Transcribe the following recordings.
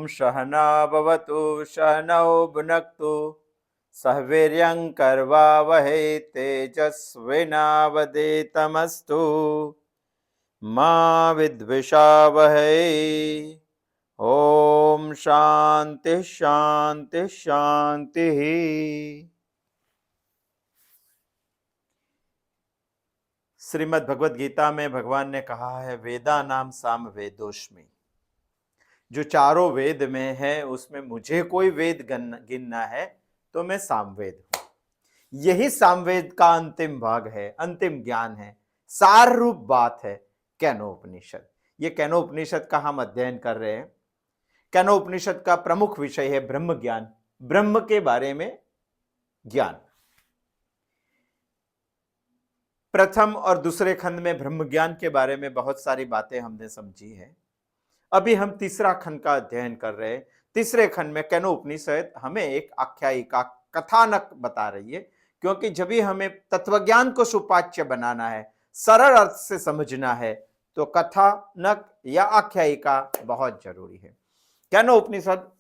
सहना भवतु सहनौ भुनक्तु सह वीर्यं कर्वावहै तेजस्विनावधीतमस्तु मा विद्विषावहै। ओम शांति शांति शांति। श्रीमद् भगवद गीता में भगवान ने कहा है वेदा नाम साम वेदोस्मि। जो चारों वेद में है उसमें मुझे कोई वेद गिनना है तो मैं सामवेद हूं। यही सामवेद का अंतिम भाग है, अंतिम ज्ञान है, सार रूप बात है कैनोपनिषद। ये कैनोपनिषद का हम अध्ययन कर रहे हैं। कैनोपनिषद का प्रमुख विषय है ब्रह्म ज्ञान, ब्रह्म के बारे में ज्ञान। प्रथम और दूसरे खंड में ब्रह्म ज्ञान के बारे में बहुत सारी बातें हमने समझी है। अभी हम तीसरा खंड का अध्ययन कर रहे हैं। तीसरे खंड में कैनोपनिषद हमें एक आख्यायिका, कथानक बता रही है, क्योंकि जब भी हमें तत्वज्ञान को सुपाच्य बनाना है, सरल अर्थ से समझना है, तो कथानक या आख्यायिका बहुत जरूरी है। कैनोपनिषद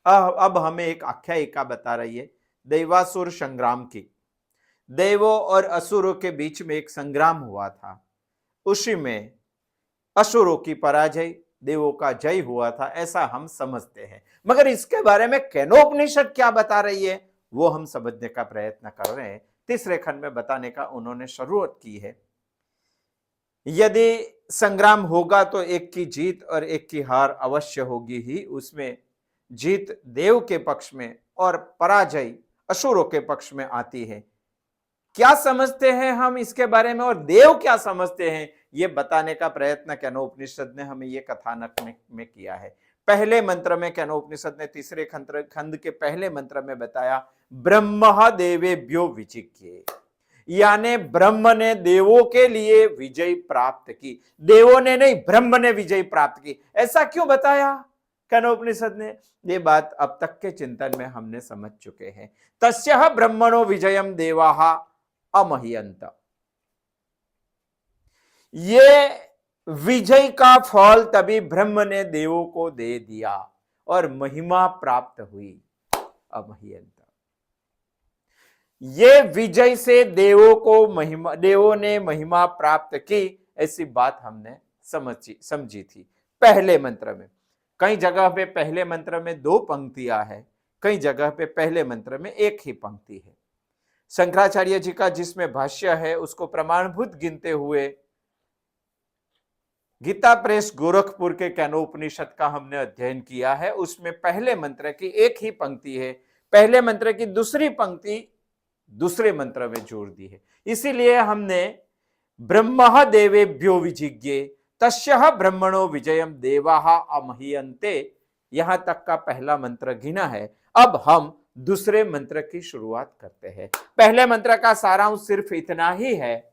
अब हमें एक आख्यायिका बता रही है दैवासुर संग्राम की। देवों और असुरों के बीच में एक संग्राम हुआ था, उसी में असुरों की पराजय, देवों का जय हुआ था, ऐसा हम समझते हैं। मगर इसके बारे में कैनोपनिषद क्या बता रही है वो हम समझने का प्रयत्न कर रहे हैं। तीसरे खंड में बताने का उन्होंने शुरुआत की है। यदि संग्राम होगा तो एक की जीत और एक की हार अवश्य होगी ही। उसमें जीत देव के पक्ष में और पराजय असुरों के पक्ष में आती है। क्या समझते हैं हम इसके बारे में और देव क्या समझते हैं, ये बताने का प्रयत्न कैनोपनिषद ने हमें ये कथानक में किया है। पहले मंत्र में कैनोपनिषद ने तीसरे खंड के पहले मंत्र में बताया ब्रह्म देवेभ्यो विजिज्ञे, यानी ब्रह्म ने देवों के लिए विजय प्राप्त की। देवों ने नहीं, ब्रह्म ने विजय प्राप्त की। ऐसा क्यों बताया कैनोपनिषद ने? ये बात अब तक के चिंतन में हमने समझ चुके हैं। तस्यः ब्रह्मणो विजयम देवाः अमह्यन्त। ये विजय का फल तभी ब्रह्म ने देवों को दे दिया और महिमा प्राप्त हुई अमह्यन्त। ये विजय से देवों ने महिमा प्राप्त की, ऐसी बात हमने समझी थी पहले मंत्र में। कई जगह पे पहले मंत्र में 2 पंक्तियां है, कई जगह पे पहले मंत्र में 1 ही पंक्ति है। शंकराचार्य जी का जिसमें भाष्य है उसको प्रमाणभूत गिनते हुए गीता प्रेस गोरखपुर के कैनोपनिषद का हमने अध्ययन किया है। उसमें पहले मंत्र की 1 ही पंक्ति है, पहले मंत्र की दूसरी पंक्ति दूसरे मंत्र में जोड़ दी है। इसीलिए हमने ब्रह्म देवेभ्यो विजिज्ञे तस्यः ब्रह्मणो विजयम देवाः अमह्यन्ते, यहां तक का पहला मंत्र गिना है। अब हम दूसरे मंत्र की शुरुआत करते हैं। पहले मंत्र का सारांश सिर्फ इतना ही है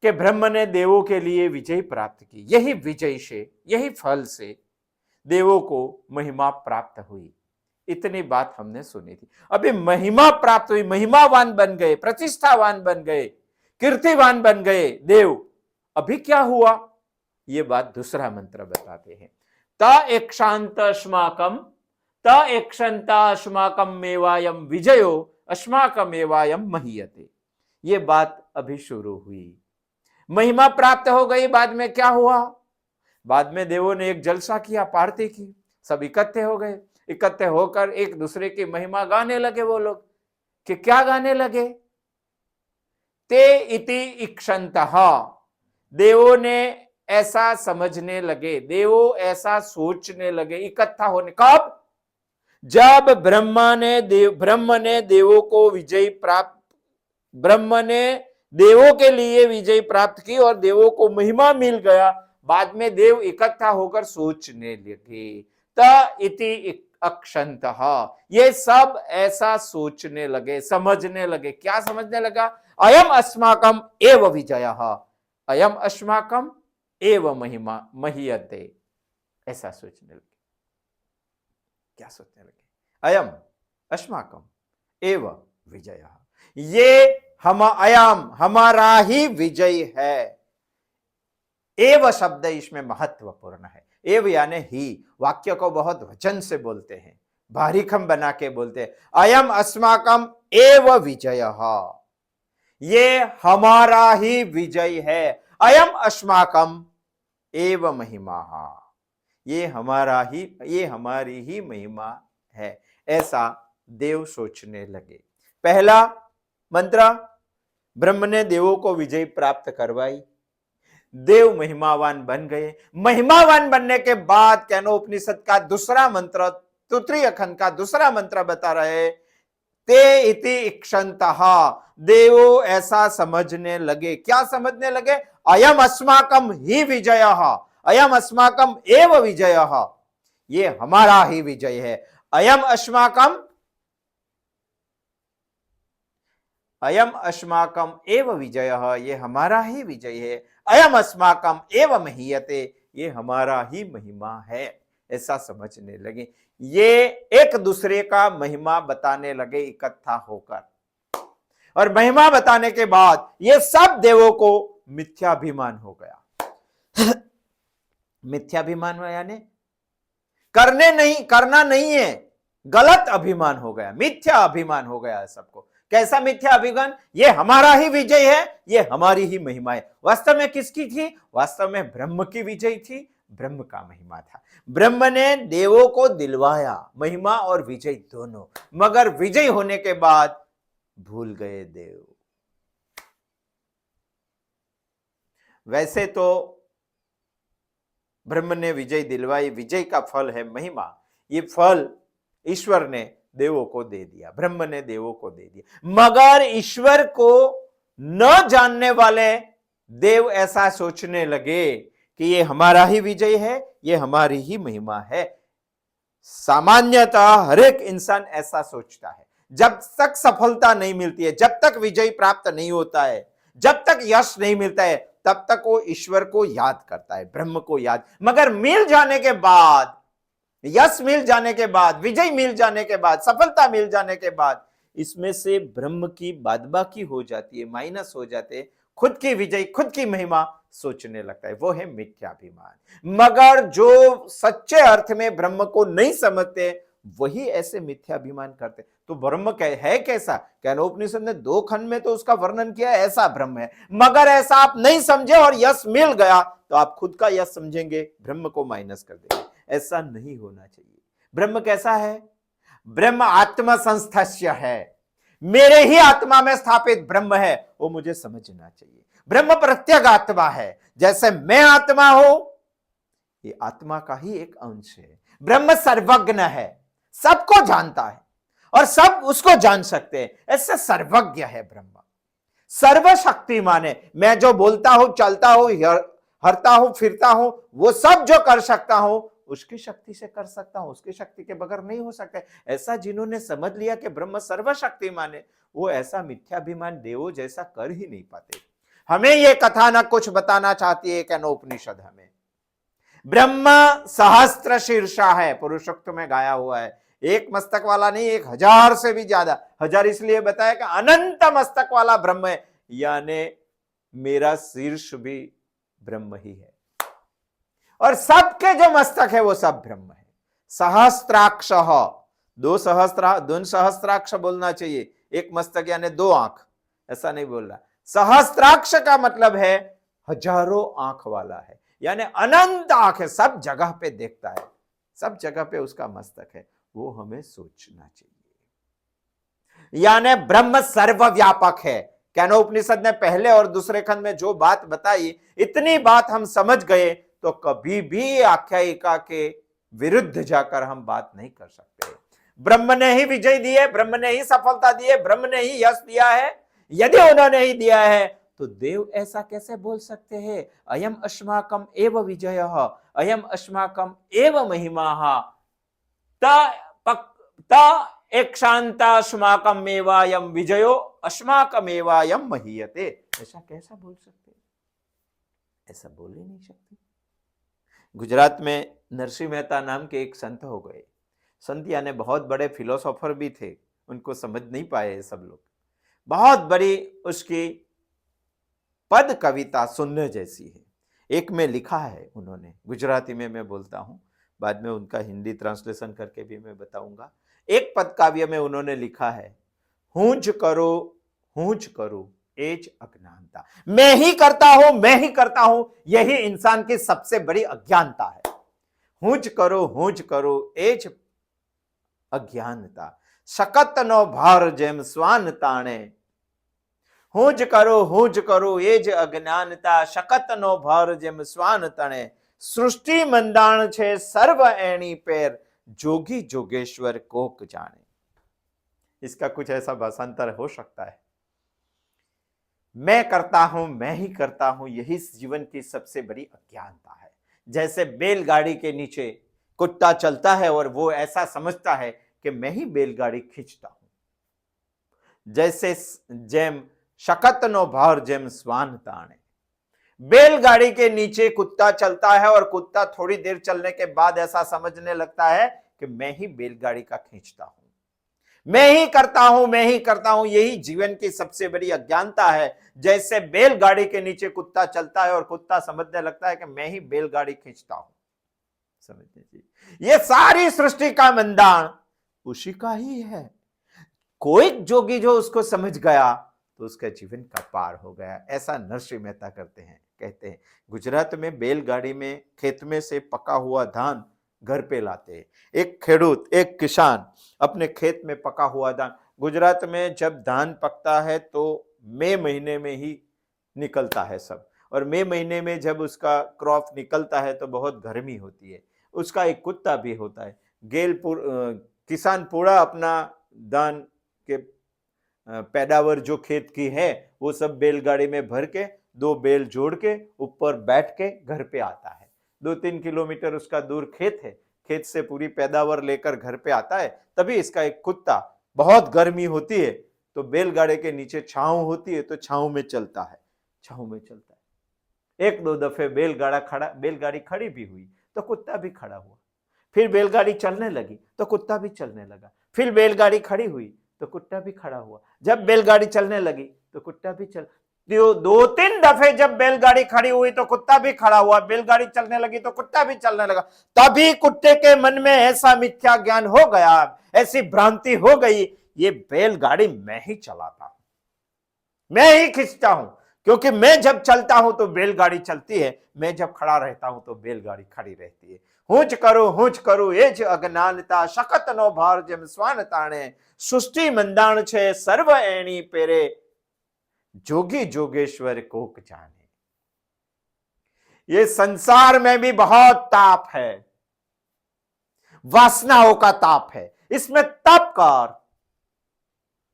कि ब्रह्म ने देवों के लिए विजय प्राप्त की। यही विजय से, यही फल से देवों को महिमा प्राप्त हुई। इतनी बात हमने सुनी थी। अभी महिमा प्राप्त हुई, महिमावान बन गए, प्रतिष्ठावान बन गए, कीर्तिवान बन गए देव। अभी क्या हुआ ये बात दूसरा मंत्र बताते हैं। त एकशांता अस्माकम मेवायम विजयो अस्माकम एवायम महीयते। ये बात अभी शुरू हुई। महिमा प्राप्त हो गई। बाद में क्या हुआ? बाद में देवों ने एक जलसा किया, पार्टी की, सब इकट्ठे हो गए। इकट्ठे होकर एक दूसरे की महिमा गाने लगे। वो लोग कि क्या गाने लगे? ते इति इक्षन्तः, देवों ने ऐसा समझने लगे, देवों ऐसा सोचने लगे। इकट्ठा होने कब? जब ब्रह्म ने देवों को विजय प्राप्त, ब्रह्म ने देवों के लिए विजय प्राप्त की और देवों को महिमा मिल गया। बाद में देव इकट्ठा होकर सोचने लगे। त इति अक्षन्तः, ये सब ऐसा सोचने लगे, समझने लगे। क्या समझने लगा? अयम अस्माकम एव विजयः, अयम अस्माकम एव महिमा महीयते, ऐसा सोचने लगे। क्या सोचने लगे? अयम अस्माकम एव विजयः, ये अयम हमारा ही विजय है। एव शब्द इसमें महत्वपूर्ण है। एव यानी ही, वाक्य को बहुत वचन से बोलते हैं, भारीखम बना के बोलते हैं। अयम अस्माकम एव विजयः, ये हमारा ही विजय है। अयम अस्माकम एव महिमा, ये हमारी ही महिमा है, ऐसा देव सोचने लगे। पहला मंत्र, ब्रह्म ने देवों को विजय प्राप्त करवाई, देव महिमावान बन गए। महिमावान बनने के बाद केनोपनिषद का दूसरा मंत्र, तृतीय खंड का दूसरा मंत्र बता रहे, ते इति इक्षन्तः, देवो ऐसा समझने लगे। क्या समझने लगे? अयम अस्माकम ही विजयः, अयम अस्माकम एव विजयः, ये हमारा ही विजय है। अयम अस्माकम एव विजयः, ये हमारा ही विजय है। अयम अस्माकम एव महीयते, ये हमारा ही महिमा है, ऐसा समझने लगे। ये एक दूसरे का महिमा बताने लगे इकट्ठा होकर, और महिमा बताने के बाद ये सब देवों को मिथ्याभिमान हो गया। मिथ्याभिमान यानी करना नहीं है, गलत अभिमान हो गया, मिथ्या अभिमान हो गया सबको। कैसा मिथ्या अभिमान? ये हमारा ही विजय है, ये हमारी ही महिमा है। वास्तव में किसकी थी? वास्तव में ब्रह्म की विजय थी, ब्रह्म का महिमा था। ब्रह्म ने देवों को दिलवाया महिमा और विजय दोनों, मगर विजय होने के बाद भूल गए देव। वैसे तो ब्रह्म ने विजय दिलवाई, विजय का फल है महिमा। ये फल ईश्वर ने देवों को दे दिया, ब्रह्म ने देवों को दे दिया, मगर ईश्वर को न जानने वाले देव ऐसा सोचने लगे कि ये हमारा ही विजय है, ये हमारी ही महिमा है। सामान्यतः हर एक इंसान ऐसा सोचता है। जब तक सफलता नहीं मिलती है, जब तक विजय प्राप्त नहीं होता है, जब तक यश नहीं मिलता है, तब तक वो ईश्वर को याद करता है, ब्रह्म को याद। मगर मिल जाने के बाद, यश मिल जाने के बाद, विजय मिल जाने के बाद, सफलता मिल जाने के बाद, इसमें से ब्रह्म की बादबाकी हो जाती है, माइनस हो जाते हैं। खुद की विजय, खुद की महिमा सोचने लगता है, वो है मिथ्याभिमान। मगर जो सच्चे अर्थ में ब्रह्म को नहीं समझते, वही ऐसे मिथ्याभिमान करते। तो ब्रह्म है कैसा? केनोपनिषद ने 2 खंड में तो उसका वर्णन किया, ऐसा ब्रह्म है। मगर ऐसा आप नहीं समझे और यश मिल गया तो आप खुद का यश समझेंगे, ब्रह्म को माइनस कर देंगे। ऐसा नहीं होना चाहिए। ब्रह्म कैसा है? ब्रह्म आत्मा संस्थस्य है, मेरे ही आत्मा में स्थापित ब्रह्म है, वो मुझे समझना चाहिए। ब्रह्म प्रत्येक आत्मा है, जैसे मैं आत्मा हूं, ये आत्मा का ही एक अंश है। ब्रह्म सर्वज्ञ है, सबको जानता है और सब उसको जान सकते हैं, ऐसे सर्वज्ञ है ब्रह्म। सर्वशक्तिमान है, मैं जो बोलता हूं, चलता हूं, हरता हूं, फिरता हूं, वो सब जो कर सकता हूं, उसकी शक्ति से कर सकता हूं, उसकी शक्ति के बगैर नहीं हो सकता। ऐसा जिन्होंने समझ लिया कि ब्रह्म सर्वशक्तिमान है, वो ऐसा मिथ्याभिमान देवों जैसा कर ही नहीं पाते। हमें ये कथानक कुछ बताना चाहती है केनोपनिषद हमें। ब्रह्म सहस्त्र शीर्षा है, पुरुषोक्त में गाया हुआ है। एक मस्तक वाला नहीं, 1000 से भी ज्यादा। 1000 इसलिए बताया कि अनंत मस्तक वाला ब्रह्म है, यानी मेरा शीर्ष भी ब्रह्म ही है, और सबके जो मस्तक है वो सब ब्रह्म है। सहस्त्राक्ष, 2 सहस्त्राक्ष बोलना चाहिए, एक मस्तक यानी 2 आंख, ऐसा नहीं बोल रहा। सहस्त्राक्ष का मतलब है हजारों आंख वाला है, यानी अनंत आंख है, सब जगह पे देखता है, सब जगह पे उसका मस्तक है। वो हमें सोचना चाहिए, यानी ब्रह्म सर्वव्यापक है। केनोपनिषद ने पहले और दूसरे खंड में जो बात बताई, इतनी बात हम समझ गए तो कभी भी आख्यायिका के विरुद्ध जाकर हम बात नहीं कर सकते। ब्रह्म ने ही विजय दी है, ब्रह्म ने ही सफलता दी है, ब्रह्म ने ही यश दिया है। यदि उन्होंने ही दिया है तो देव ऐसा कैसे बोल सकते हैं? अयम अस्माकम एव विजयः, अयम अस्माकम एव महिमा, एक शांतास्माकम एवायम विजयो अस्माकम एवायम महीयते। ऐसा कैसा बोल सकते? ऐसा बोल ही नहीं सकते। गुजरात में नरसिंह मेहता नाम के एक संत हो गए। संत यानी बहुत बड़े फिलोसोफर भी थे, उनको समझ नहीं पाए सब लोग। बहुत बड़ी उसकी पद कविता सुनने जैसी है। एक में लिखा है उन्होंने, गुजराती में मैं बोलता हूं, बाद में उनका हिंदी ट्रांसलेशन करके भी मैं बताऊंगा। एक पद काव्य में उन्होंने लिखा है, हूंज करो एज अज्ञानता। मैं ही करता हूं, यही इंसान की सबसे बड़ी अज्ञानता है। हूंज करो एज अज्ञानता, शकत नो भार जेम स्वान ताणे। हूंज करो एज अज्ञानता, शकत नो भार जेम स्वान तणे। सृष्टि मंदाण छे सर्व एणी पेर, जोगी जोगेश्वर कोक जाने। इसका कुछ ऐसा भाषांतर हो सकता है, मैं ही करता हूं, यही जीवन की सबसे बड़ी अज्ञानता है। जैसे बैलगाड़ी के नीचे कुत्ता चलता है और वो ऐसा समझता है कि मैं ही बैलगाड़ी खींचता हूं। जैसे जेम शकत नो भार जेम स्वान ताणे, बैलगाड़ी के नीचे कुत्ता चलता है और कुत्ता थोड़ी देर चलने के बाद ऐसा समझने लगता है कि मैं ही बैलगाड़ी का खींचता हूं, मैं ही करता हूं, यही जीवन की सबसे बड़ी अज्ञानता है। जैसे बैलगाड़ी के नीचे कुत्ता चलता है और कुत्ता समझने लगता है कि मैं ही बैलगाड़ी खींचता हूं। समझ लीजिए, ये सारी सृष्टि का मंदान उसी का ही है। कोई जोगी जो उसको समझ गया तो उसका जीवन का पार हो गया। ऐसा नरसिंह मेहता कहते हैं। गुजरात में बैलगाड़ी में खेत में से पका हुआ धान घर पे लाते हैं। एक खेडूत, एक किसान अपने खेत में पका हुआ धान, गुजरात में जब धान पकता है तो मई महीने में ही निकलता है सब, और मई महीने में जब उसका क्रॉप निकलता है तो बहुत गर्मी होती है। उसका एक कुत्ता भी होता है। किसान पूरा अपना धान के पैदावार जो खेत की है वो सब बैलगाड़ी में भर के, 2 बैल जोड़ के ऊपर बैठ के घर पे आता है। 2-3 किलोमीटर उसका दूर खेत है, खेत से पूरी पैदावार लेकर घर पे आता है। तभी इसका एक कुत्ता, बहुत गर्मी होती है तो बैलगाड़ी के नीचे छांव होती है तो छांव में चलता है। 1-2 दफे बैलगाड़ी खड़ी भी हुई तो कुत्ता भी खड़ा हुआ। फिर बैलगाड़ी चलने लगी तो कुत्ता भी चलने लगा। फिर बैलगाड़ी खड़ी हुई तो कुत्ता भी खड़ा हुआ। जब बैलगाड़ी चलने लगी तो कुत्ता भी चल 2-3 दफे जब बैलगाड़ी खड़ी हुई तो कुत्ता भी खड़ा हुआ, बैलगाड़ी चलने लगी तो कुत्ता भी चलने लगा। तभी कुत्ते के मन में ऐसा मिथ्या ज्ञान हो गया, ऐसी भ्रांति हो गई, ये बैलगाड़ी मैं ही चलाता हूं, मैं ही खींचता हूं, क्योंकि मैं जब चलता हूं तो बैलगाड़ी चलती है, मैं जब खड़ा रहता हूं तो बैलगाड़ी खड़ी रहती है। हूंच करो एज अज्ञानता, शकत नो भार जेम स्वान ताणे। सृष्टि मंदाण छे सर्व एणी पेरे, जोगी जोगेश्वर कोक जाने। ये संसार में भी बहुत ताप है, वासनाओं का ताप है। इसमें तप कर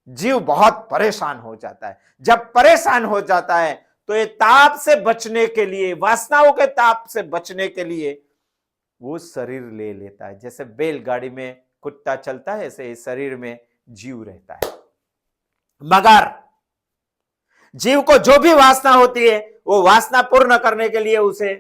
जीव बहुत परेशान हो जाता है। जब परेशान हो जाता है तो ये ताप से बचने के लिए, वासनाओं के ताप से बचने के लिए वो शरीर ले लेता है। जैसे बैलगाड़ी में कुत्ता चलता है, ऐसे शरीर में जीव रहता है। मगर जीव को जो भी वासना होती है वो वासना पूर्ण करने के लिए उसे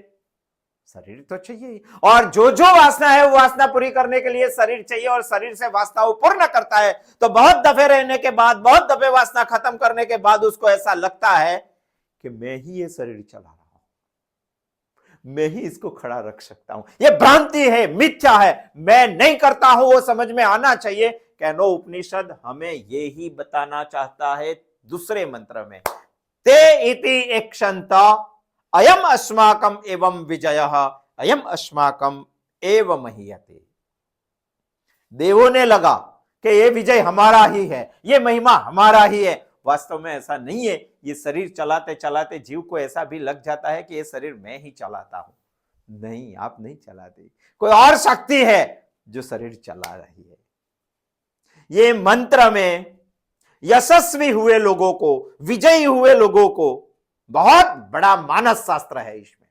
शरीर तो चाहिए, और जो जो वासना है वो वासना पूरी करने के लिए शरीर चाहिए, और शरीर से वासना पूर्ण करता है तो बहुत दफे रहने के बाद, बहुत दफे वासना खत्म करने के बाद उसको ऐसा लगता है कि मैं ही ये शरीर चला रहा हूं, मैं ही इसको खड़ा रख सकता हूं। ये भ्रांति है, मिथ्या है, मैं नहीं करता हूं, वो समझ में आना चाहिए। कैनो उपनिषद हमें ये ही बताना चाहता है दूसरे मंत्र में, ते इति एकशंता अयम अस्माकम एवं विजयः अयम अस्माकम एवं महीयते। देवों ने लगा कि ये विजय हमारा ही है, ये महिमा हमारा ही है। वास्तव में ऐसा नहीं है। ये शरीर चलाते चलाते जीव को ऐसा भी लग जाता है कि ये शरीर मैं ही चलाता हूं। नहीं, आप नहीं चलाते, कोई और शक्ति है जो शरीर चला रही है। ये मंत्र में यशस्वी हुए लोगों को, विजयी हुए लोगों को बहुत बड़ा मानस शास्त्र है। इसमें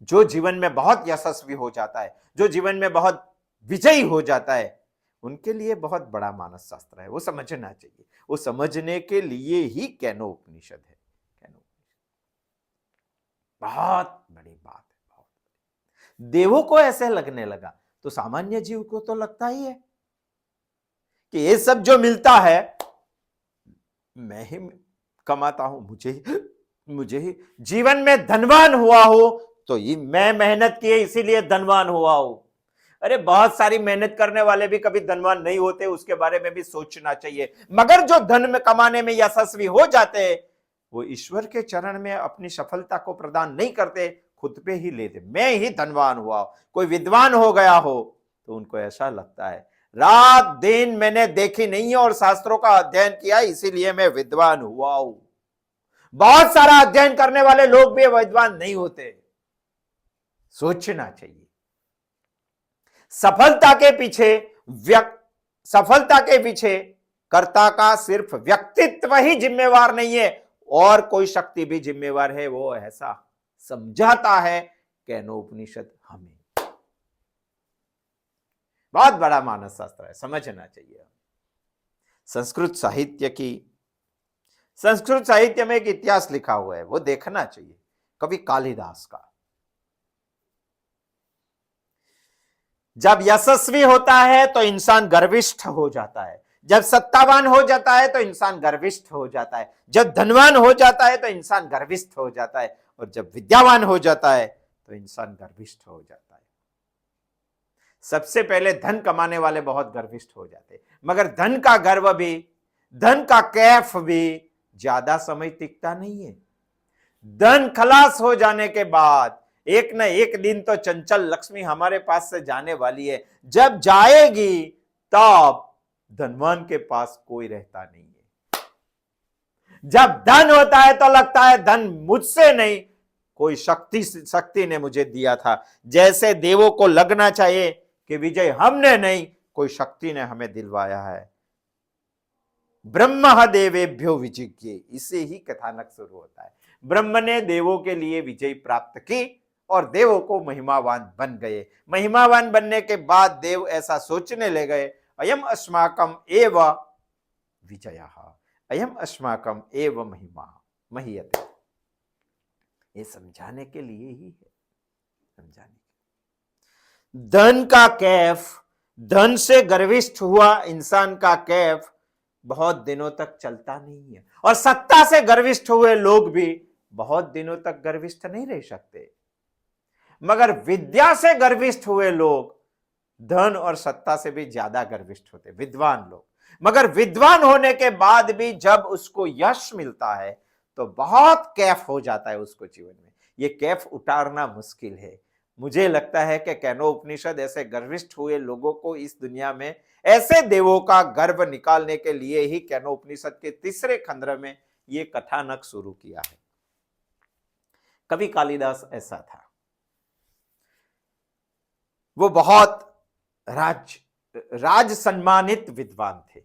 जो जीवन में बहुत यशस्वी हो जाता है, जो जीवन में बहुत विजयी हो जाता है, उनके लिए बहुत बड़ा मानस शास्त्र है। वो समझना चाहिए, वो समझने के लिए ही कैनो उपनिषद है। कैनो बहुत बड़ी बात है, बहुत बड़ी। देवों को ऐसे लगने लगा तो सामान्य जीव को तो लगता ही है कि ये सब जो मिलता है मैं ही कमाता हूं, मुझे मुझे जीवन में धनवान हुआ हो तो ये मैं मेहनत की है इसीलिए धनवान हुआ हूं। अरे बहुत सारी मेहनत करने वाले भी कभी धनवान नहीं होते, उसके बारे में भी सोचना चाहिए। मगर जो धन में कमाने में यशस्वी हो जाते हैं वो ईश्वर के चरण में अपनी सफलता को प्रदान नहीं करते, खुद पे ही लेते, मैं ही धनवान हुआ। कोई विद्वान हो गया हो तो उनको ऐसा लगता है रात दिन मैंने देखी नहीं है और शास्त्रों का अध्ययन किया इसीलिए मैं विद्वान हुआ हूं। बहुत सारा अध्ययन करने वाले लोग भी विद्वान नहीं होते। सोचना चाहिए। सफलता के पीछे कर्ता का सिर्फ व्यक्तित्व ही जिम्मेवार नहीं है और कोई शक्ति भी जिम्मेवार है, वो ऐसा समझाता है केनोपनिषद हमें। बहुत बड़ा मानस शास्त्र है, समझना चाहिए। संस्कृत साहित्य में एक इतिहास लिखा हुआ है, वो देखना चाहिए, कवि कालिदास का। जब यशस्वी होता है तो इंसान गर्विष्ठ हो जाता है, जब सत्तावान हो जाता है तो इंसान गर्विष्ठ हो जाता है, जब धनवान हो जाता है तो इंसान गर्विष्ठ हो जाता है, और जब विद्यावान हो जाता है तो इंसान गर्विष्ठ हो जाता है। सबसे पहले धन कमाने वाले बहुत गर्विष्ठ हो जाते हैं, मगर धन का गर्व भी, धन का कैफ भी ज्यादा समय टिकता नहीं है। धन खलास हो जाने के बाद एक न एक दिन तो चंचल लक्ष्मी हमारे पास से जाने वाली है। जब जाएगी तब धनवान के पास कोई रहता नहीं है। जब धन होता है तो लगता है धन मुझसे नहीं, कोई शक्ति ने मुझे दिया था। जैसे देवों को लगना चाहिए कि विजय हमने नहीं, कोई शक्ति ने हमें दिलवाया है। ब्रह्म देवेभ्यो विजिज्ञे, इससे ही कथानक शुरू होता है। ब्रह्म ने देवों के लिए विजय प्राप्त की और देवों को महिमावान बन गए। महिमावान बनने के बाद देव ऐसा सोचने ले गए, अयम अस्माकम एव विजयः, अयम अस्माकम एव महिमा महीयते। ये समझाने के लिए ही है, समझाने। धन का कैफ, धन से गर्विष्ठ हुआ इंसान का कैफ बहुत दिनों तक चलता नहीं है, और सत्ता से गर्विष्ठ हुए लोग भी बहुत दिनों तक गर्विष्ठ नहीं रह सकते। मगर विद्या से गर्विष्ठ हुए लोग धन और सत्ता से भी ज्यादा गर्विष्ठ होते, विद्वान लोग। मगर विद्वान होने के बाद भी जब उसको यश मिलता है तो बहुत कैफ हो जाता है उसको जीवन में। ये कैफ उतारना मुश्किल है। मुझे लगता है कि केनोपनिषद ऐसे गर्विष्ठ हुए लोगों को इस दुनिया में, ऐसे देवों का गर्व निकालने के लिए ही केनोपनिषद के तीसरे खंड में ये कथानक शुरू किया है। कवि कालिदास ऐसा था, वो बहुत राज सम्मानित विद्वान थे,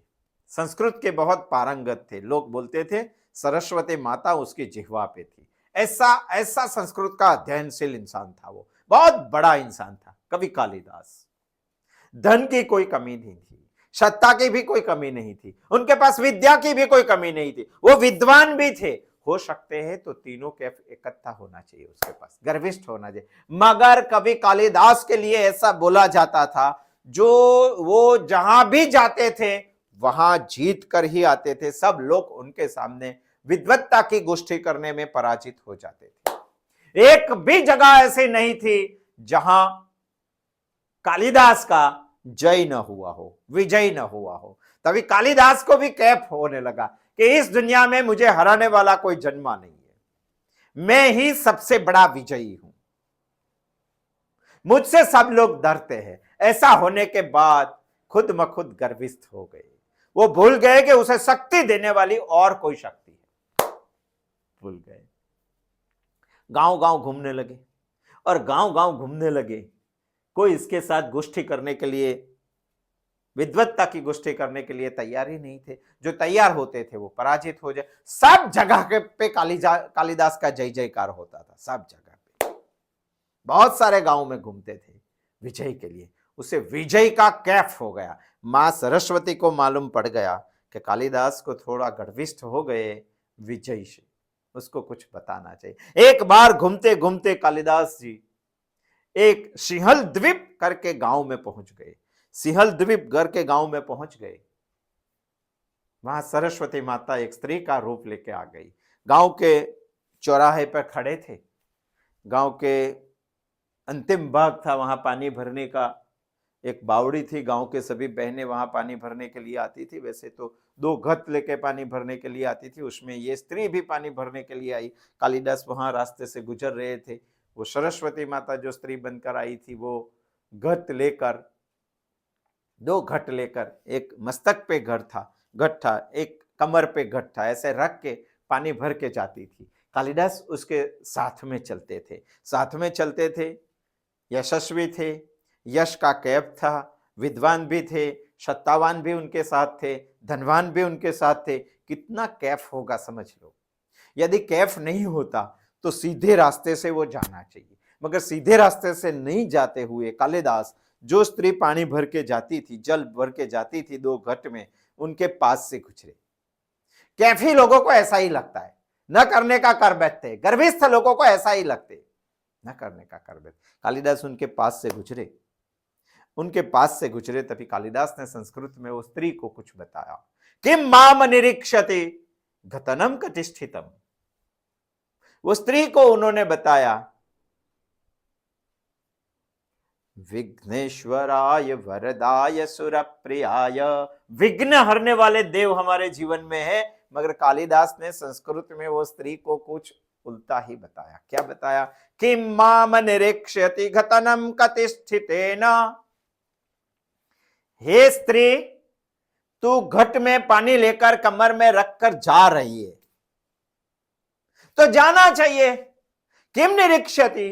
संस्कृत के बहुत पारंगत थे। लोग बोलते थे सरस्वती माता उसकी जिह्वा पे थी। ऐसा संस्कृत का अध्ययनशील इंसान था, वो बहुत बड़ा इंसान था कवि कालिदास। धन की कोई कमी नहीं थी, सत्ता की भी कोई कमी नहीं थी, उनके पास विद्या की भी कोई कमी नहीं थी, वो विद्वान भी थे। हो सकते हैं तो तीनों कैफ इकट्ठा होना चाहिए उसके पास, गर्विष्ठ होना चाहिए। मगर कवि कालिदास के लिए ऐसा बोला जाता था, जो वो जहां भी जाते थे वहां जीत कर ही आते थे। सब लोग उनके सामने विद्वत्ता की गोष्ठी करने में पराजित हो जाते थे। एक भी जगह ऐसी नहीं थी जहां कालिदास का जय न हुआ हो, विजय न हुआ हो। तभी कालिदास को भी कैफ होने लगा कि इस दुनिया में मुझे हराने वाला कोई जन्मा नहीं है, मैं ही सबसे बड़ा विजयी हूं, मुझसे सब लोग डरते हैं। ऐसा होने के बाद खुद म खुद गर्विष्ठ हो गए। वो भूल गए कि उसे शक्ति देने वाली और कोई शक्ति है, भूल गए। गांव गांव घूमने लगे, और गांव गांव घूमने लगे, कोई इसके साथ गोष्ठी करने के लिए, विद्वत्ता की गोष्ठी करने के लिए तैयार ही नहीं थे। जो तैयार होते थे वो पराजित हो जाए। सब जगह पे कालिदास का जय जयकार होता था, सब जगह पे। बहुत सारे गांव में घूमते थे विजय के लिए। उसे विजय का कैफ हो गया। मां सरस्वती को मालूम पड़ गया कि कालिदास को थोड़ा गर्विष्ठ हो गए विजय से, उसको कुछ बताना चाहिए। एक बार घूमते घूमते कालिदास जी एक सिंहल द्वीप करके गांव में पहुंच गए। सिंहल द्वीप घर के गांव में पहुंच गए। वहां सरस्वती माता एक स्त्री का रूप लेके आ गई। गांव के चौराहे पर खड़े थे। गांव के अंतिम भाग था, वहां पानी भरने का एक बावड़ी थी, गांव के सभी बहनें वहां पानी भरने के लिए आती थी। वैसे तो 2 घत लेके पानी भरने के लिए आती थी, उसमें ये स्त्री भी पानी भरने के लिए आई। कालिदास वहां रास्ते से गुजर रहे थे। वो सरस्वती माता जो स्त्री बनकर आई थी, वो घट लेकर, 2 घट लेकर, एक मस्तक पे घट था, एक कमर पे घट था, ऐसे रख के पानी भर के जाती थी। कालिदास उसके साथ में चलते थे, यशस्वी थे, यश का कैफ था, विद्वान भी थे, सत्तावान भी उनके साथ थे, धनवान भी उनके साथ थे। कितना कैफ होगा समझ लो। यदि कैफ नहीं होता तो सीधे रास्ते से वो जाना चाहिए, मगर सीधे रास्ते से नहीं जाते हुए कालिदास जो स्त्री पानी भर के जाती थी, जल भर के जाती थी 2 घट में, उनके पास से गुजरे। कैफी लोगों को ऐसा ही लगता है, न करने का कर बैठते। गर्भिस्थ लोगों को ऐसा ही लगते, न करने का कर बैठते। कालिदास उनके पास से गुजरे, तभी कालिदास ने संस्कृत में वो स्त्री को कुछ बताया। किम माम निरीक्षति घतनम कटिष्ठितम। वो स्त्री को उन्होंने बताया, विघ्नेश्वराय वरदाय सुरप्रियाय। विघ्न हरने वाले देव हमारे जीवन में है, मगर कालिदास ने संस्कृत में वो स्त्री को कुछ उल्टा ही बताया। क्या बताया? किम माम निरीक्षति घतनम कतिष्ठितेन। हे स्त्री, तू घट में पानी लेकर कमर में रखकर जा रही है, तो जाना चाहिए। किम निरीक्षति,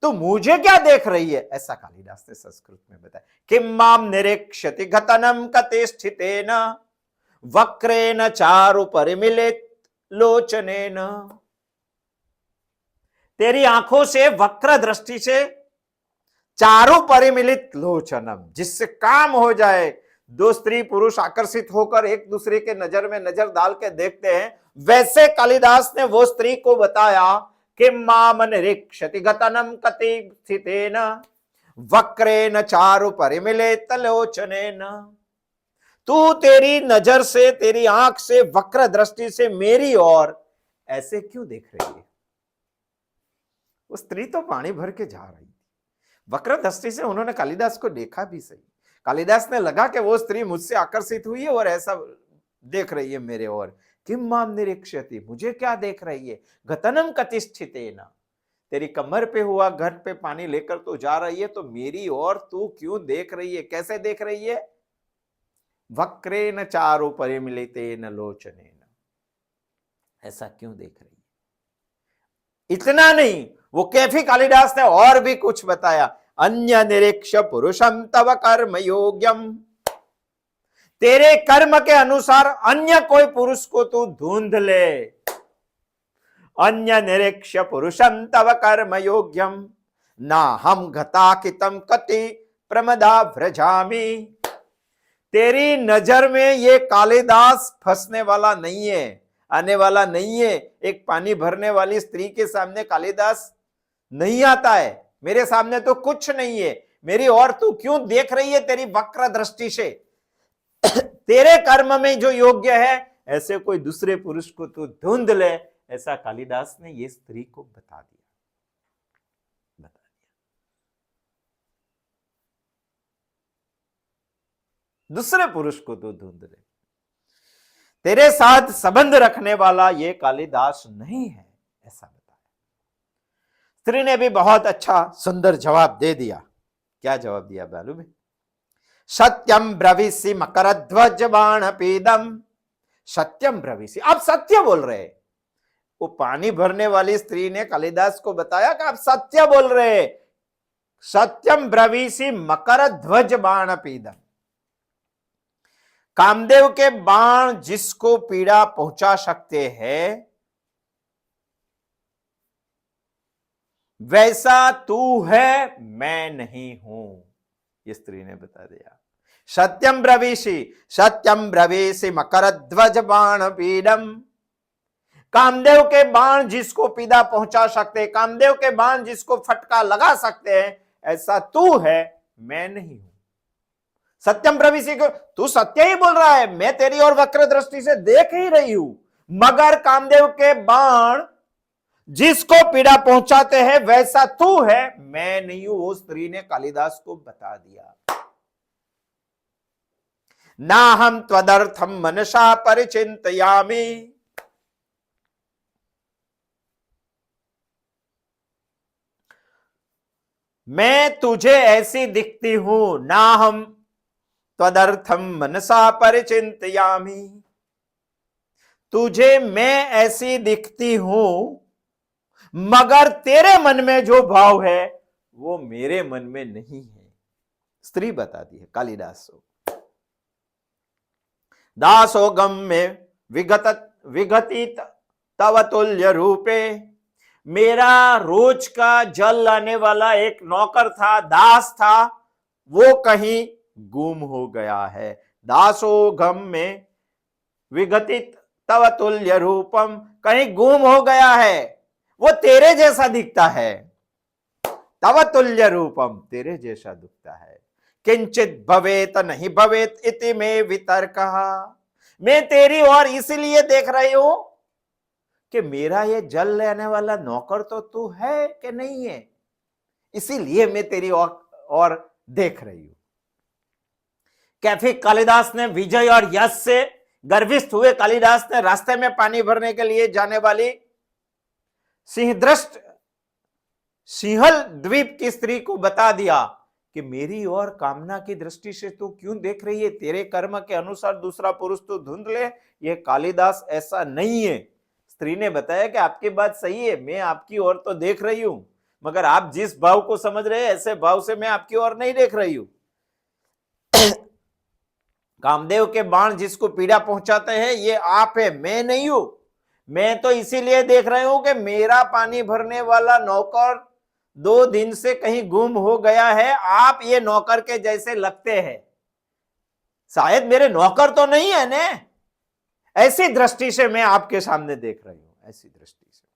तो मुझे क्या देख रही है, ऐसा कालिदास ने संस्कृत में बताया। किम माम निरीक्षति घतनम कतिष्ठितेन वक्रेण चारु परिमिलित लोचनेन। तेरी आंखों से, वक्र दृष्टि से, चारु परिमिलित लोचनम, जिससे काम हो जाए। 2 स्त्री पुरुष आकर्षित होकर एक दूसरे के नजर में नजर डाल के देखते हैं, वैसे कालिदास ने वो स्त्री को बताया कि माम निरीक्षति घतनम कतिष्ठितेन वक्रेण चारु परिमिलित लोचनेन। तू तेरी नजर से, तेरी आंख से, वक्र दृष्टि से मेरी ओर ऐसे क्यों देख रही है? वो स्त्री तो पानी भर के जा रही थी, वक्र दृष्टि से उन्होंने कालिदास को देखा भी सही। कालिदास ने लगा कि वो स्त्री मुझसे आकर्षित हुई है और ऐसा देख रही है मेरे ओर। किम माम निरीक्षति, मुझे क्या देख रही है? घतनम कतिष्ठितेन, तेरी कमर पे हुआ घट पे पानी लेकर तो जा रही है, तो मेरी ओर तू क्यों देख रही है? कैसे देख रही है? वक्रेण चारु परिमिलितेन लोचनेन, ऐसा क्यों देख रही है? इतना नहीं, वो कैफी कालिदास ने और भी कुछ बताया। अन्य निरीक्ष पुरुषम तव कर्म योग्यम। तेरे कर्म के अनुसार अन्य कोई पुरुष को तू ढूंढ ले। अन्य निरीक्ष पुरुषम तव कर्म योग्यम ना हम घताकितम कति प्रमदा व्रजामि। तेरी नजर में ये कालिदास फंसने वाला नहीं है, आने वाला नहीं है। एक पानी भरने वाली स्त्री के सामने कालिदास नहीं आता है। मेरे सामने तो कुछ नहीं है, मेरी ओर तू क्यों देख रही है तेरी वक्र दृष्टि से? तेरे कर्म में जो योग्य है, ऐसे कोई दूसरे पुरुष को तू ढूंढ ले, ऐसा कालिदास ने ये स्त्री को बता दिया। दूसरे पुरुष को तू ढूंढ ले, तेरे साथ संबंध रखने वाला ये कालिदास नहीं है, ऐसा बताया। स्त्री ने भी बहुत अच्छा सुंदर जवाब दे दिया। क्या जवाब दिया मालूम है? सत्यम ब्रवीसी मकरध्वज बाण पीदम। सत्यम ब्रवीसी, आप सत्य बोल रहे। वो पानी भरने वाली स्त्री ने कालिदास को बताया कि आप सत्य बोल रहे। सत्यम ब्रवीसी मकरध्वज बाण पीदम। कामदेव के बाण जिसको पीड़ा पहुंचा सकते हैं, वैसा तू है, मैं नहीं हूं, ये स्त्री ने बता दिया। सत्यम ब्रवीसी मकरध्वज बाण पीडम। कामदेव के बाण जिसको पीड़ा पहुंचा सकते, कामदेव के बाण जिसको फटका लगा सकते हैं, ऐसा तू है, मैं नहीं हूं। सत्यम ब्रवीसी को, तू सत्य ही बोल रहा है, मैं तेरी और वक्र दृष्टि से देख ही रही हूं, मगर कामदेव के बाण जिसको पीड़ा पहुंचाते हैं वैसा तू है, मैं नहीं हूं, वो स्त्री ने कालिदास को बता दिया। ना हम त्वदर्थम मनसा परिचिंतयामि, मैं तुझे ऐसी दिखती हूं, ना हम त्वदर्थम मनसा परिचिंतयामि, तुझे मैं ऐसी दिखती हूं, मगर तेरे मन में जो भाव है वो मेरे मन में नहीं है। स्त्री बताती है कालिदास को। दासो गम में विगति तव तुल्य रूपे, मेरा रोज का जल लाने वाला एक नौकर था, दास था, वो कहीं गुम हो गया है। दासो गम में विगति तव तुल्य रूपम, कहीं गुम हो गया है, वो तेरे जैसा दिखता है। तव तुल्य रूपम, तेरे जैसा दिखता है। किंचित भवेत नहीं भवेत इति में वितर्क, मैं तेरी ओर इसलिए देख रही हूं कि मेरा ये जल लेने वाला नौकर तो तू है कि नहीं है, इसीलिए मैं तेरी ओर देख रही हूं। कैफी कालिदास ने विजय और यश से गर्विष्ठ हुए कालिदास ने रास्ते में पानी भरने के लिए जाने वाली सिंहदृष्ट सिंहल द्वीप की स्त्री को बता दिया कि मेरी और कामना की दृष्टि से तू क्यों देख रही है, तेरे कर्म के अनुसार दूसरा पुरुष तो ढूंढ ले, ये कालिदास ऐसा नहीं है। स्त्री ने बताया कि आपकी बात सही है, मैं आपकी ओर तो देख रही हूं, मगर आप जिस भाव को समझ रहे हैं ऐसे भाव से मैं आपकी ओर नहीं देख रही हूं। कामदेव के बाण जिसको पीड़ा पहुंचाते हैं ये आप है, मैं नहीं हूं। मैं तो इसीलिए देख रही हूं कि मेरा पानी भरने वाला नौकर 2 दिन से कहीं गुम हो गया है, आप ये नौकर के जैसे लगते हैं, शायद मेरे नौकर तो नहीं है ने, ऐसी दृष्टि से मैं आपके सामने देख रही हूं, ऐसी दृष्टि से,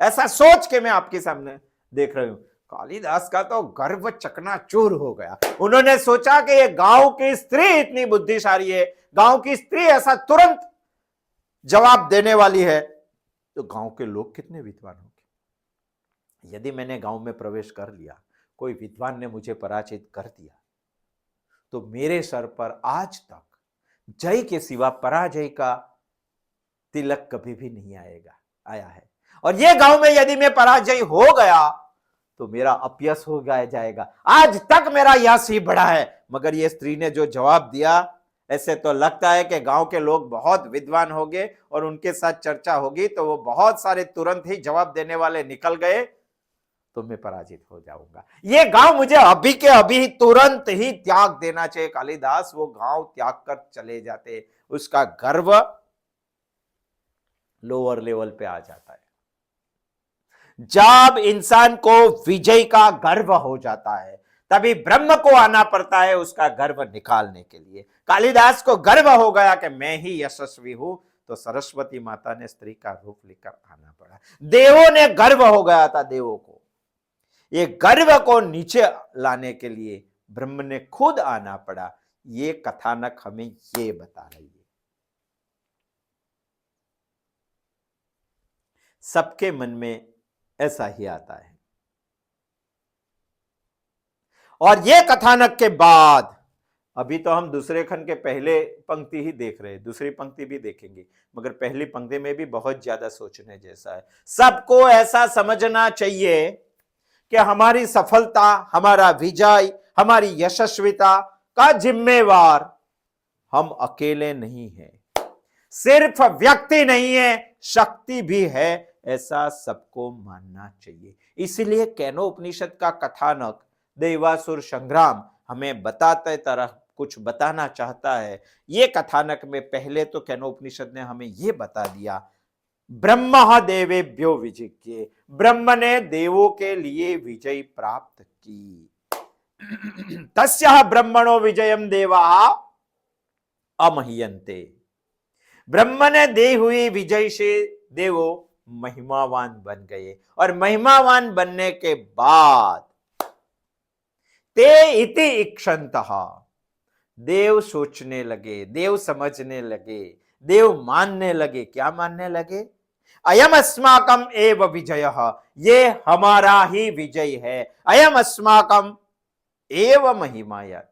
ऐसा सोच के मैं आपके सामने देख रही हूं। कालिदास का तो गर्व चकनाचूर हो गया। उन्होंने सोचा कि ये गांव की स्त्री इतनी बुद्धिशाली है, गांव की स्त्री ऐसा तुरंत जवाब देने वाली है, तो गांव के लोग कितने विद्वान होंगे। यदि मैंने गांव में प्रवेश कर लिया, कोई विद्वान ने मुझे पराजित कर दिया, तो मेरे सर पर आज तक जय के सिवा पराजय का तिलक कभी भी नहीं आया है। और ये गांव में यदि मैं पराजय हो गया तो मेरा अपयश हो जाएगा। आज तक मेरा यश ही बड़ा है। मगर ये स्त्री ने जो जवाब दिया, ऐसे तो लगता है कि गांव के लोग बहुत विद्वान होंगे और उनके साथ चर्चा होगी तो वो बहुत सारे तुरंत ही जवाब देने वाले निकल गए, तो मैं पराजित हो जाऊंगा। ये गांव मुझे अभी के अभी तुरंत ही त्याग देना चाहिए। कालिदास वो गांव त्याग कर चले जाते, उसका गर्व लोअर लेवल पे आ जाता है। जब इंसान को विजय का गर्व हो जाता है तभी ब्रह्म को आना पड़ता है उसका गर्व निकालने के लिए। कालिदास को गर्व हो गया कि मैं ही यशस्वी हूं, तो सरस्वती माता ने स्त्री का रूप लेकर आना पड़ा। देवों ने गर्व हो गया था, देवों को ये गर्व को नीचे लाने के लिए ब्रह्म ने खुद आना पड़ा। ये कथानक हमें ये बता रही है। सबके मन में ऐसा ही आता है। और यह कथानक के बाद, अभी तो हम दूसरे खंड के पहले पंक्ति ही देख रहे हैं, दूसरी पंक्ति भी देखेंगे, मगर पहली पंक्ति में भी बहुत ज्यादा सोचने जैसा है। सबको ऐसा समझना चाहिए कि हमारी सफलता, हमारा विजय, हमारी यशस्विता का जिम्मेवार हम अकेले नहीं हैं। सिर्फ व्यक्ति नहीं है, शक्ति भी है, ऐसा सबको मानना चाहिए। इसलिए केनोपनिषद का कथानक देवासुर संग्राम हमें बताते तरह कुछ बताना चाहता है। ये कथानक में पहले तो केनोपनिषद ने हमें ये बता दिया, ब्रह्म देवेभ्यो विजिज्ञे, ब्रह्म ने देवों के लिए विजय प्राप्त की। तस्यः ब्रह्मणो विजयम देवा अमह्यन्ते, ब्रह्म ने दी हुई विजय से देवो महिमावान बन गए। और महिमावान बनने के बाद ते इति इक्षन्तः, देव सोचने लगे, देव समझने लगे, देव मानने लगे। क्या मानने लगे? अयम अस्माकम एव विजयः, ये हमारा ही विजय है। अयम अस्माकम एव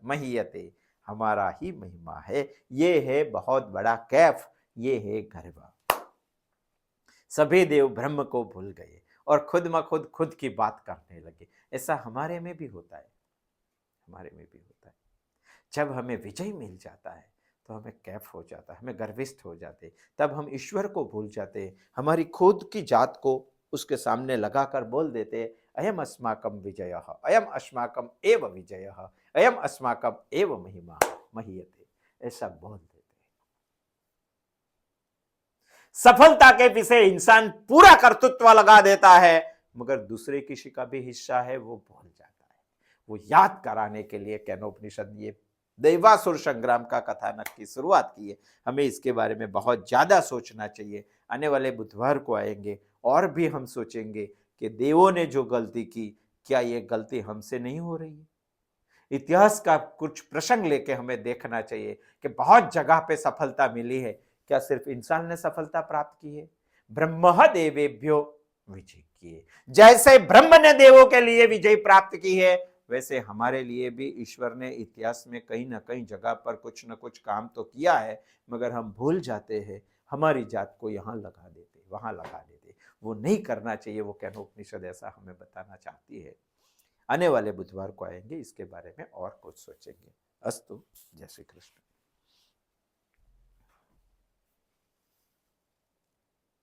महीयते, हमारा ही महिमा है। ये है बहुत बड़ा कैफ, ये है गर्व। सभी देव ब्रह्म को भूल गए और खुद म खुद खुद की बात करने लगे। ऐसा हमारे में भी होता है, हमारे में भी होता है। जब हमें विजय मिल जाता है तो हमें कैफ हो जाता है, हमें गर्विष्ठ हो जाते हैं, तब हम ईश्वर को भूल जाते हैं, हमारी खुद की जात को उसके सामने लगाकर बोल देते हैं, अयम अस्माकम विजयः, अयम अस्माकम एव विजयः, अयम अस्माकम एव महिमा महीयते, ऐसा बोल देते हैं। सफलता के पीछे इंसान पूरा कर्तृत्व लगा देता है, मगर दूसरे किसी का भी हिस्सा है वो भूल जाता है। वो याद कराने के लिए केनोपनिषद ये दैवासुर संग्राम का कथानक की शुरुआत की है। हमें इसके बारे में बहुत ज्यादा सोचना चाहिए। आने वाले बुधवार को आएंगे और भी हम सोचेंगे कि देवों ने जो गलती की, क्या ये गलती हमसे नहीं हो रही है। इतिहास का कुछ प्रसंग लेके हमें देखना चाहिए कि बहुत जगह पे सफलता मिली है, क्या सिर्फ इंसान ने सफलता प्राप्त की है? ब्रह्म देवेभ्यो विजय किए, जैसे ब्रह्म ने देवों के लिए विजय प्राप्त की है, वैसे हमारे लिए भी ईश्वर ने इतिहास में कहीं ना कहीं जगह पर कुछ न कुछ काम तो किया है, मगर हम भूल जाते हैं, हमारी जात को यहाँ लगा देते, वहां लगा देते। वो नहीं करना चाहिए। वो केनोपनिषद ऐसा हमें बताना चाहती है। आने वाले बुधवार को आएंगे, इसके बारे में और कुछ सोचेंगे। अस्तु, जय श्री कृष्ण।